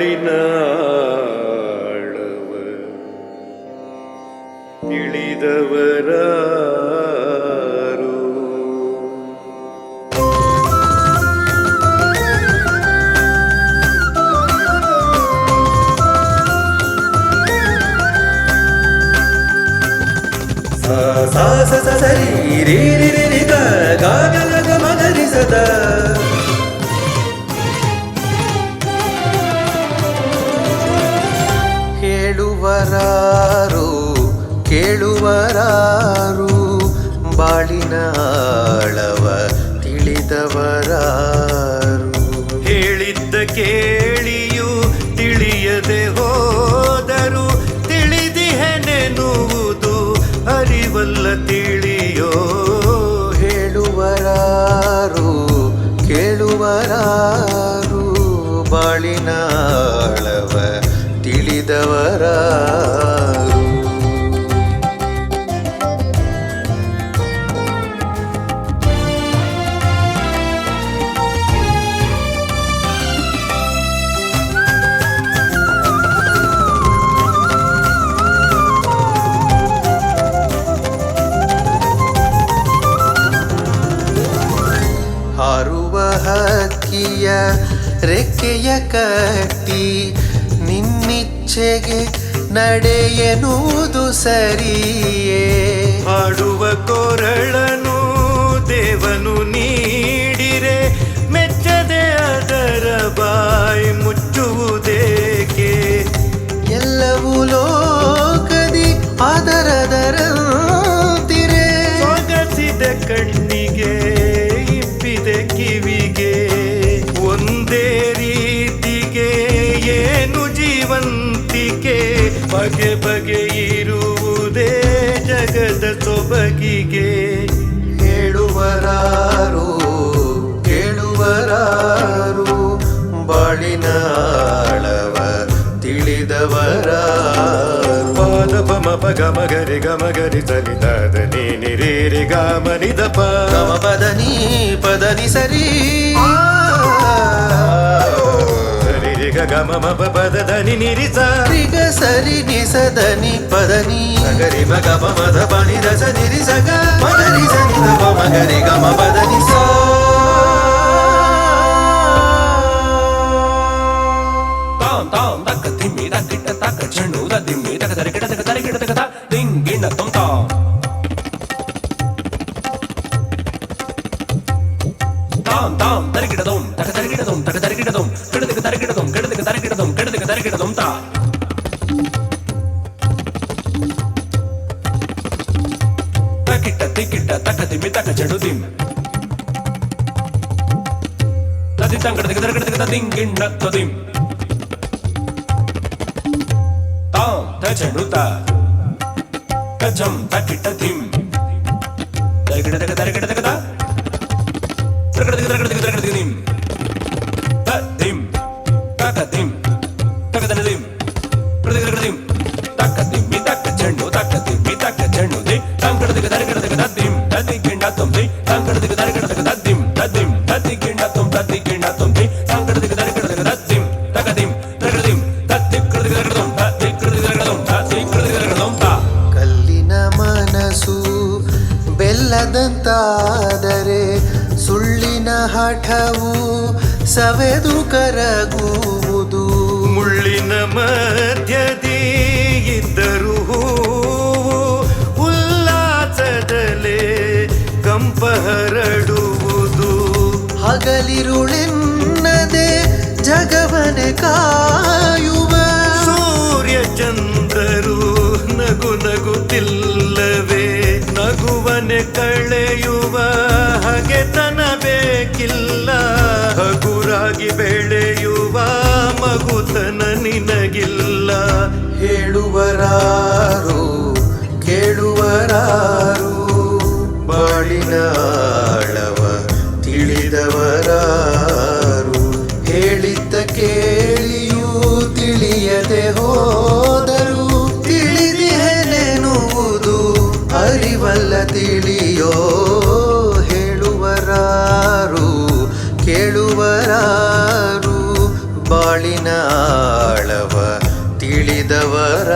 ಬಾಳಿನ ಆಳವ ತಿಳಿದವರಾರು. ಸ ಸ ಸ ಸರಿ ರೀ ರಿ ರಿ ರಿ ಗ ಗ ಗ ಗ ಗ ಮ ಗ ರಿ ಸ ದ. ಹೇಳುವರಾರು ಕೇಳುವರಾರು ಬಾಳಿನ ಆಳವ ತಿಳಿದವರಾರು. ಹೇಳಿದ್ದ ಕೇಳಿಯೂ ತಿಳಿಯದೆ ಹೋದರು ತಿಳಿದಿಹೆನೆನುವುದು ಅರಿವಲ್ಲ ತಿಳಿಯೋ. ಹೇಳುವರಾರು ಕೇಳುವರಾರು ಬಾಳಿನ ಆಳವ ತಿಳಿದವರಾರು. ಹಾರುವ ಹಕ್ಕಿಯ ರೆಕ್ಕೆಯ ಕಟ್ಟಿ ನಿನ್ನಿಚ್ಛೆಗೆ ನಡೆಯೆನುವುದು ಸರಿಯೇ. ಹಾಡುವ ಕೊರಳನು ದೇವನು ನೀಡಿರೆ ಮೆಚ್ಚದೆ ಅದರ ಬಾಯಿ ಮುಚ್ಚುವುದೇಕೆ. ಎಲ್ಲವೂ ಲೋಕದಿ ಅದರದರಂತಿರೆ. ಸೊಗಸಿದ ಕಣ್ಣಿಗೆ ಇಪ್ಪಿದೆ ಕಿವಿಗೆ ಒಂದೇ ರೀತಿಗೆ ಏನು ಜೀವಂತಿಕೆ. ಬಗೆ ಬಗೆ ಇರುವುದೇ ಜಗದ ಸೊಬಗಿಗೆ. ಹೇಳುವರಾರು ಕೇಳುವರಾರು ಬಾಳಿನ ಆಳವ ತಿಳಿದವರಾರು. ಪಾದ ಪಮ ಪಗ ಮಗರಿ ಗಮಗರಿ ಸರಿದಾದ ನೀನಿ ರೇ ರಿ ಗ ಮನಿದ ಪ ಗಮ ಪದನಿ ಪದನಿ ಸರಿ ಸರಿ ರಿ ಗ ಗಮ ಮ ಪ ಪದ ಧನಿ ನಿರಿ ಸ ರಿ ಗ ಸರಿ ನಿ ಸ ಧನಿ ಪದನಿ ಗರಿ ಮ ಗ ಮ ದ ಬನಿ ದ ಸ ನಿರಿ ಸ ಗ ಮಗರಿ ಸ ನಿ ದ ಪ ಮಗರಿ ಗಮ ಪದನಿ ಸ. ತಾಂ ತಾಂ ತಕ್ಕ ತಿಮ್ಮಿ ತಕ್ಕಿಟ್ಟ ತಕ್ಕ ಚೆಂಡು ದ ತಿಮ್ಮಿ ತಕ ತರಿಕಿಟ ತಕ ತರಿಕಿಟ ತಕ ತ ದಿಂಗಿಣ ತೊಂ ತಾಂ. ತಾಂ ತಾಂ ತರಿಕಿಟದೊಂ ತಕ ತರಿಕಿಟದೊಂ ತಕ ತರಿಕಿಟದೊಂ ಕೆಡದಕ ತರಿಕಿಟದೊಂ ಕೆಡದಕ ತರಿಕಿಟದೊಂ ಕೆಡದಕ ತರಿಕಿಟದೊಂ ತಾ. ತಕ್ಕಿಟ್ಟ ತಿಕ್ಕಿಟ್ಟ ತಕ್ಕ ತಿಮ್ಮಿ ತಕ ಚೆಂಡು ತಿಮ್ ತದಿ ತಂಗಡದಕ ತರಿಕಿಟದಕ ತ ದಿಂಗಿಣ ತೊದಿಂ. ತಾಂ ತ ಚೆಂಡು ತ ಕಜಂ ತಕ್ಕಿಟ್ಟ ತಿಂ ತರಿಕಿಟದಕ ತರಿಕಿಟದಕ ತ ತರಕಡದಕ ತರಕಡದಕ ತರಕಡದಕ ತಿಂ ತ ತಿಂ ತಕ ತಿಂ ತಕ ತನ ತಿಂ ಕಡದಕ ತಿಂ ತಕ ತಿಮ್ಮಿ ತಕ ಚೆಂಡು ತಕ ತಿಮ್ಮಿ ತಕ ಚೆಂಡು ದಿ ತಂಗಡದಕ ತರಕಡದಕ ತ ತಿಂ ತದಿ ಕಿಂಡ ತುಂ ದಿ ತಂಗಡದಕ ತರಕಡದಕ ತ ತಿಂ ತದಿಂ ತದಿ ಕಿಂಡ ತುಂ ತದಿ ಕಿಂಡ ತುಂ ದಿ ತಂಗಡದಕ ತರಕಡದಕ ತ ತಿಂ ತಕ ತಿಂ ತರಕಡ ತಿಂ ತದಿ ಕಡದಕ ತರಕಡದಂ ತದಿ ಕಡದಕ ತರಕಡದಂ ತದಿ ಕಡದಕ ತರಕಡದಂ ತ. ಕಲ್ಲಿನ ಮನಸ್ಸು ಬೆಲ್ಲದಂತಾದರೆ ಸುಳ್ಳಿನ ಹಠವು ಸವೆದು ಕರಗುವುದು. ಮುಳ್ಳಿನ ಮಧ್ಯದಿ ಇದ್ದರು ಹೂವು ಉಲ್ಲಾಸದಲೇ ಕಂಪ ಹರಡುವುದು. ಹಗಲಿರುಳೆನ್ನದೆ ಜಗವನೆ ಕಾಯುವ ಸೂರ್ಯ ಚಂದ್ರರು ನಗು ನಗುತ್ತಿಲ್ಲವೇ ನಗುವನೆ ಕಳೆಯುವ ಹಗೆತನ ಬೇಕಿಲ್ಲ. ಹಗುರಾಗಿ ಬೆಳೆಯುವ ಮಗುತನ ನಿನಗಿಲ್ಲ. ಹೇಳುವರಾರು ಕೇಳುವರಾರು ಬಾಳಿನ ಆಳವ ತಿಳಿದವರಾರು. ಹೇಳಿದ್ದ ಕೇಳಿಯೂ ತಿಳಿಯದೆ ಹೋದರು ತಿಳಿದಿಹೆನೆನುವುದು ಅರಿವಲ್ಲ ತಿಳಿಯೋ. ಹೇಳುವರಾರು ಕೇಳುವರಾರು ಬಾಳಿನ ಆಳವ ತಿಳಿದವರ